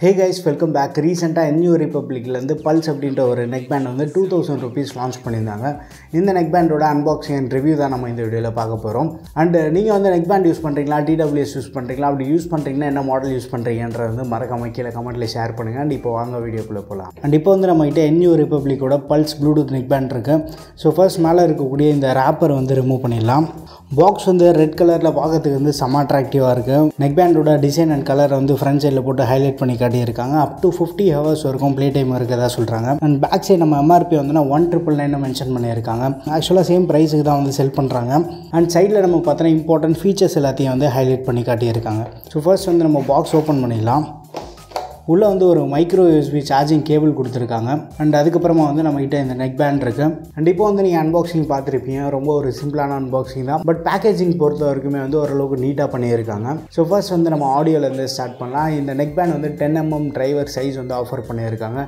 Hey guys, welcome back. Recently, New Republic Pulse neckband வந்து 2000 rupees launch பண்ணிருந்தாங்க. இந்த neckband ஓட unboxing and review தான் நம்ம இந்த வீடியோல பார்க்க போறோம். And நீங்க வந்து neckband யூஸ் பண்றீங்களா, TWS யூஸ் பண்றீங்களா, அப்படி யூஸ் பண்றீங்கன்னா என்ன மாடல் யூஸ் பண்றீங்கன்றது வந்து மறக்காம கீழ கமெண்ட்ல ஷேர் பண்ணுங்க. And இப்போ வாங்க வீடியோக்குள்ள போலாம். And இப்போ வந்து நம்ம கிட்ட New Republic ஓட Pulse Bluetooth neckband இருக்கு. So first மேல இருக்கக்கூடிய இந்த wrapper வந்து ரிமூவ் பண்ணிடலாம். பாக்ஸ் வந்து ரெட் கலர்ல பார்க்கிறதுக்கு வந்து செம அட்ராக்டிவா இருக்கு. neckband-ஓட டிசைன் அண்ட் கலர் வந்து ஃப்ரண்ட் சைடுல போட்டு ஹைலைட் பண்ணி காட்டியிருக்காங்க. அப் டு 50 hours வரைக்கும் ப்ளே டைம் இருக்கதா சொல்றாங்க. அண்ட் பேக் சைடு நம்ம MRP வந்து 1999 மென்ஷன் பண்ணியிருக்காங்க. ஆக்சுவலா சேம் பிரைஸுக்கு தான் வந்து செல் பண்றாங்க. அண்ட் சைடுல நம்ம பார்த்தா இம்பார்ட்டன்ட் ஃபீச்சர்ஸ் எல்லாத்தையும் வந்து ஹைலைட் பண்ணி காட்டியிருக்காங்க. ஸோ ஃபர்ஸ்ட் வந்து நம்ம பாக்ஸ் ஓப்பன் பண்ணிடலாம். உள்ளே வந்து ஒரு மைக்ரோ USB சார்ஜிங் கேபிள் கொடுத்துருக்காங்க. அண்ட் அதுக்கப்புறமா வந்து நம்மகிட்ட இந்த neckband இருக்குது. அண்ட் இப்போ வந்து நீங்கள் அன்பாக்சிங் பார்த்துருப்பீங்க. ரொம்ப ஒரு சிம்பிளான அன்பாக்சிங் தான். பட் பேக்கேஜிங் பொறுத்த வரைக்குமே வந்து ஓரளவுக்கு நீட்டாக பண்ணியிருக்காங்க. ஸோ ஃபர்ஸ்ட் வந்து நம்ம ஆடியோலேருந்து ஸ்டார்ட் பண்ணலாம். இந்த neckband வந்து 10mm டிரைவர் சைஸ் வந்து ஆஃபர் பண்ணியிருக்காங்க.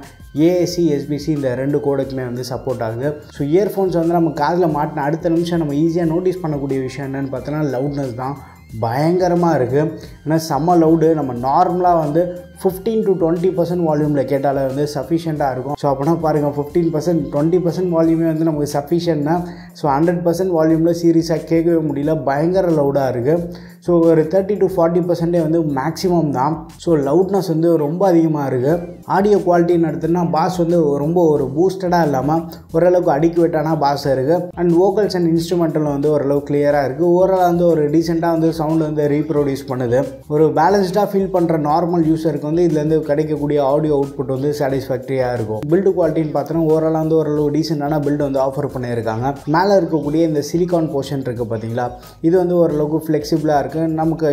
AAC SBC இந்த ரெண்டு கோடுக்குமே வந்து சப்போர்ட் ஆகுது. ஸோ இயர்ஃபோன்ஸ் வந்து நம்ம காதில் மாட்டின அடுத்த நிமிஷம் நம்ம ஈஸியாக நோட்டீஸ் பண்ணக்கூடிய விஷயம் என்னென்னு பார்த்தோன்னா லவுட்னஸ் தான். பயங்கரமாக இருக்குது. ஏன்னா செம்ம லவுடு. நம்ம நார்மலாக வந்து 15 to 20% வால்யூமில் கேட்டாலே வந்து சஃபிஷியண்ட்டாக இருக்கும். ஸோ அப்படின்னா பாருங்கள் 15% 20% வால்யூமே வந்து நமக்கு சஃபிஷியன்ட்னா ஸோ 100% வால்யூமில் சீரியஸாக கேட்கவே முடியல. பயங்கர லவுடாக இருக்குது. ஸோ ஒரு 30 to 40% வந்து மேக்ஸிமம் தான். ஸோ லவுட்னஸ் வந்து ரொம்ப அதிகமாக இருக்குது. ஆடியோ குவாலிட்டின்னு எடுத்துன்னா பாஸ் வந்து ரொம்ப ஒரு பூஸ்டடாக இல்லாமல் ஓரளவுக்கு அடிக்குவேட்டான பாஸ் இருக்குது. அண்ட் வோக்கல்ஸ் அண்ட் இன்ஸ்ட்ருமெண்டல் வந்து ஓரளவு கிளியராக இருக்குது. ஓவரால் வந்து ஒரு டீசெண்டாக வந்து சவுண்ட் வந்து ரீப்ரொடியூஸ் பண்ணுது. ஒரு பேலன்ஸ்டாக ஃபீல் பண்ணுற நார்மல் யூஸருக்கு வந்து இதுலேருந்து கிடைக்கக்கூடிய ஆடியோ அவுட்புட் வந்து சாட்டிஸ்ஃபேக்டரியாக இருக்கும். பில்டு குவாலிட்டின்னு பார்த்தோன்னா ஓவராலாக வந்து ஓரளவு டீசெண்டான பில்டு வந்து ஆஃபர் பண்ணியிருக்காங்க. மேலே இருக்கக்கூடிய இந்த சிலிகான் போர்ஷன் இருக்குது பார்த்தீங்களா, இது வந்து ஓரளவுக்கு ஃப்ளெக்சிபிளாக இருக்குது. நமக்கு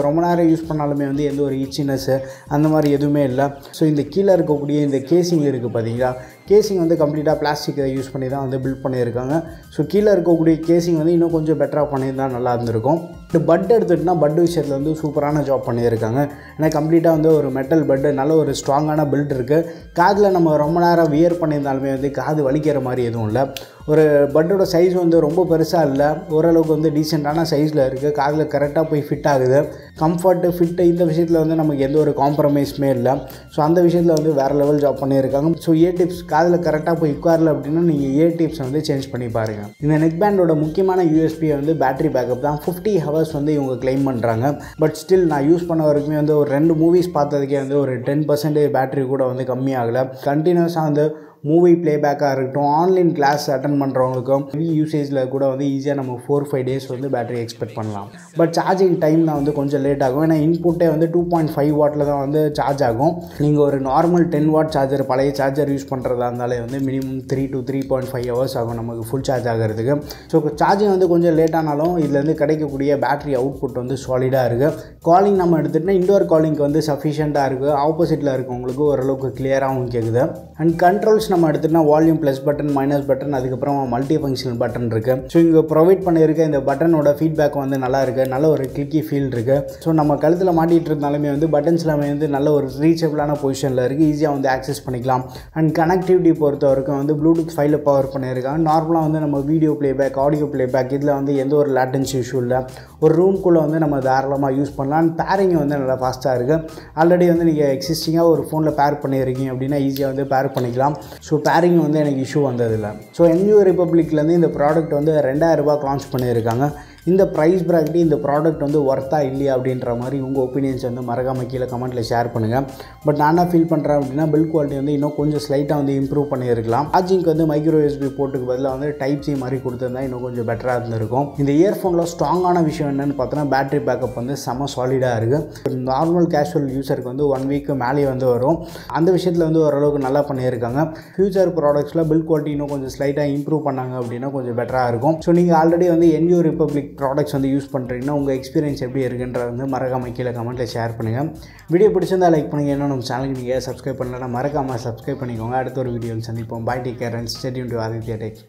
ரொம்ப நேரம் யூஸ் பண்ணாலுமே வந்து எந்த ஒரு இச்சினஸ் அந்த மாதிரி எதுவுமே இல்லை. ஸோ இந்த கீழே இருக்கக்கூடிய இந்த கேசிங் இருக்குது பார்த்தீங்களா, கேசிங் வந்து கம்ப்ளீட்டாக பிளாஸ்டிக்கை யூஸ் பண்ணி தான் வந்து பில்ட் பண்ணியிருக்காங்க. ஸோ கீழே இருக்கக்கூடிய கேசிங் வந்து இன்னும் கொஞ்சம் பெட்டராக பண்ணியிருந்தால் நல்லா இருந்திருக்கும். இந்த பட் எடுத்துகிட்டுனா பட் விஷயத்தில் வந்து சூப்பரான ஜாப் பண்ணியிருக்காங்க. ஏன்னா கம்ப்ளீட்டாக வந்து ஒரு மெட்டல் பட்டு, நல்ல ஒரு ஸ்ட்ராங்கான பில்ட் இருக்குது. காதில் நம்ம ரொம்ப நேரம் வியர் பண்ணியிருந்தாலுமே வந்து காது வலிக்கிற மாதிரி எதுவும் இல்லை. ஒரு பட்டோட சைஸ் வந்து ரொம்ப பெருசாக இல்லை, ஓரளவுக்கு வந்து டீசெண்டான சைஸில் இருக்குது. காதில் கரெக்டாக போய் ஃபிட் ஆகுது. கம்ஃபர்ட்டு ஃபிட்டு இந்த விஷயத்தில் வந்து நமக்கு எந்த ஒரு காம்ப்ரமைஸுமே இல்லை. ஸோ அந்த விஷயத்தில் வந்து வேறு லெவல் ஜாப் பண்ணியிருக்காங்க. ஸோ இயர் டிப்ஸ் காதில் கரெக்டாக போய் உட்காரல அப்படின்னா நீங்கள் இயர் டிப்ஸ் வந்து சேஞ்ச் பண்ணி பாருங்கள். இந்த neckband-ஓட முக்கியமான USP வந்து பேட்டரி பேக்கப் தான். 50 hours வந்து இவங்க கிளைம் பண்ணுறாங்க. பட் ஸ்டில் நான் யூஸ் பண்ண வரைக்குமே வந்து ஒரு 2 மூவிஸ் பார்த்ததுக்கே வந்து ஒரு 10% பேட்டரி கூட வந்து கம்மியாகலை. கண்டினியூஸாக வந்து மூவி ப்ளேபேக்காக இருக்கட்டும், ஆன்லைன் கிளாஸ் அட்டன் பண்ணுறவங்களுக்கும் ஹெவி யூசேஜில் கூட வந்து ஈஸியாக நம்ம 4-5 days வந்து பேட்டரி எக்ஸ்பெக்ட் பண்ணலாம். பட் சார்ஜிங் டைம் தான் வந்து கொஞ்சம் லேட் ஆகும். ஏன்னா இன்புட்டே வந்து 2.5 வாட்டில் தான் வந்து சார்ஜ் ஆகும். நீங்கள் ஒரு நார்மல் 10 watt சார்ஜர், பழைய சார்ஜர் யூஸ் பண்ணுறதா இருந்தாலே வந்து மினிமம் 3 to 3.5 hours ஆகும் நமக்கு ஃபுல் சார்ஜ் ஆகிறதுக்கு. ஸோ சார்ஜிங் வந்து கொஞ்சம் லேட் ஆனாலும் இதுலேருந்து கிடைக்கக்கூடிய பேட்டரி அவுட்புட் வந்து சாலிடாக இருக்குது. காலிங் நம்ம எடுத்துகிட்டோன்னா இண்டோர் காலிங்க்கு வந்து சஃபிஷியண்ட்டாக இருக்குது. ஆப்போசிட்டில் இருக்கவங்களுக்கு ஓரளவுக்கு கிளியராகவும் கேட்குது. அண்ட் கண்ட்ரோல்ஸ் நம்ம எடுத்துகிட்டா volume plus button, minus button, அதுக்கப்புறம் மல்டி ஃபங்க்ஷனல் பட்டன் இருக்குது. ஸோ இங்கே ப்ரொவைட் பண்ணியிருக்க இந்த பட்டனோட ஃபீட்பேக் வந்து நல்லா இருக்குது. நல்ல ஒரு கிளிக்கி ஃபீல் இருக்குது. ஸோ நம்ம கழுத்தில் மாட்டிகிட்டு இருந்தாலுமே வந்து பட்டன்ஸ் எல்லாமே வந்து நல்ல ஒரு ரீச்சபிளான பொசிஷனில் இருக்குது. ஈஸியாக வந்து ஆக்சஸ் பண்ணிக்கலாம். அண்ட் கனெக்டிவிட்டி பொறுத்த வரைக்கும் வந்து ப்ளூடூத் ஃபைலை பவர் பண்ணியிருக்காங்க. நார்மலாக வந்து நம்ம வீடியோ ப்ளேபேக், ஆடியோ ப்ளேபேக் இதில் வந்து எந்த ஒரு லேட்டன்சி இஷ்யூ இல்லை. ஒரு ரூம்குள்ளே வந்து நம்ம தாராளமாக யூஸ் பண்ணலாம். அண்ட் பேரிங் வந்து நல்லா ஃபாஸ்ட்டாக இருக்குது. ஆல்ரெடி வந்து நீங்கள் எக்ஸிஸ்டிங்காக ஒரு ஃபோனில் பேர் பண்ணியிருக்கீங்க அப்படின்னா ஈஸியாக வந்து பேர் பண்ணிக்கலாம். ஸோ பேரிங் வந்து எனக்கு இஷ்யூ வந்ததில்லை. ஸோ New Republicலேருந்து இந்த ப்ராடக்ட் வந்து 2000 ரூபாய்க்கு லான்ச் பண்ணியிருக்காங்க. இந்த ப்ரைஸ் ப்ராக்கெட் இந்த ப்ராடக்ட் வந்து ஒர்த்தா இல்லையா அப்படின்ற மாதிரி உங்கள் ஒப்பீனியன்ஸ் வந்து மறக்காமல் கீழே கமெண்ட்டில் ஷேர் பண்ணுங்கள். பட் நான் என்ன ஃபீல் பண்ணுறேன் அப்படின்னா பில்ட் குவாலிட்டி வந்து இன்னும் கொஞ்சம் ஸ்லைட்டாக வந்து இம்ப்ரூவ் பண்ணியிருக்கலாம். சார்ஜிங்க்கு வந்து மைக்ரோ USB போர்ட்டுக்கு பதிலாக வந்து டைப் சி மாதிரி கொடுத்துருந்தா இன்னும் கொஞ்சம் பெட்டராக இருந்திருக்கும். இந்த இயர்ஃபோனில் ஸ்ட்ராங்கான விஷயம் என்னென்னு பார்த்தோன்னா பேட்டரி பேக்கப் வந்து செம சாலிடாக இருக்குது. நார்மல் கேஷுவல் யூஸருக்கு வந்து 1 week மேலேயே வந்து வரும். அந்த விஷயத்தில் வந்து ஓரளவுக்கு நல்லா பண்ணியிருக்காங்க. ஃபியூச்சர் ப்ராடக்ட்ஸில் பில்ட் குவாலிட்டி இன்னும் கொஞ்சம் ஸ்லைட்டாக இம்ப்ரூவ் பண்ணாங்க அப்படின்னா கொஞ்சம் பெட்டராக இருக்கும். ஸோ நீங்கள் ஆல்ரெடி வந்து New Republic ப்ராடக்ட்ஸ் வந்து யூஸ் பண்ணுறீங்கன்னா உங்கள் எக்ஸ்பீரியன்ஸ் எப்படி இருக்குன்றது வந்து மறக்காமல் கீழே கமெண்ட்டில் ஷேர் பண்ணுங்கள். வீடியோ பிடிச்சிருந்தால் லைக் பண்ணுங்கள். இன்னும் நம்ம சேனலுக்கு நீங்கள் சப்ஸ்கிரைப் பண்ணலன்னா மறக்காமல் சப்ஸ்கிரைப் பண்ணிக்கோங்க. அடுத்த ஒரு வீடியோவில் சந்திப்போம். Bye, take care and stay tuned to Aditya tech.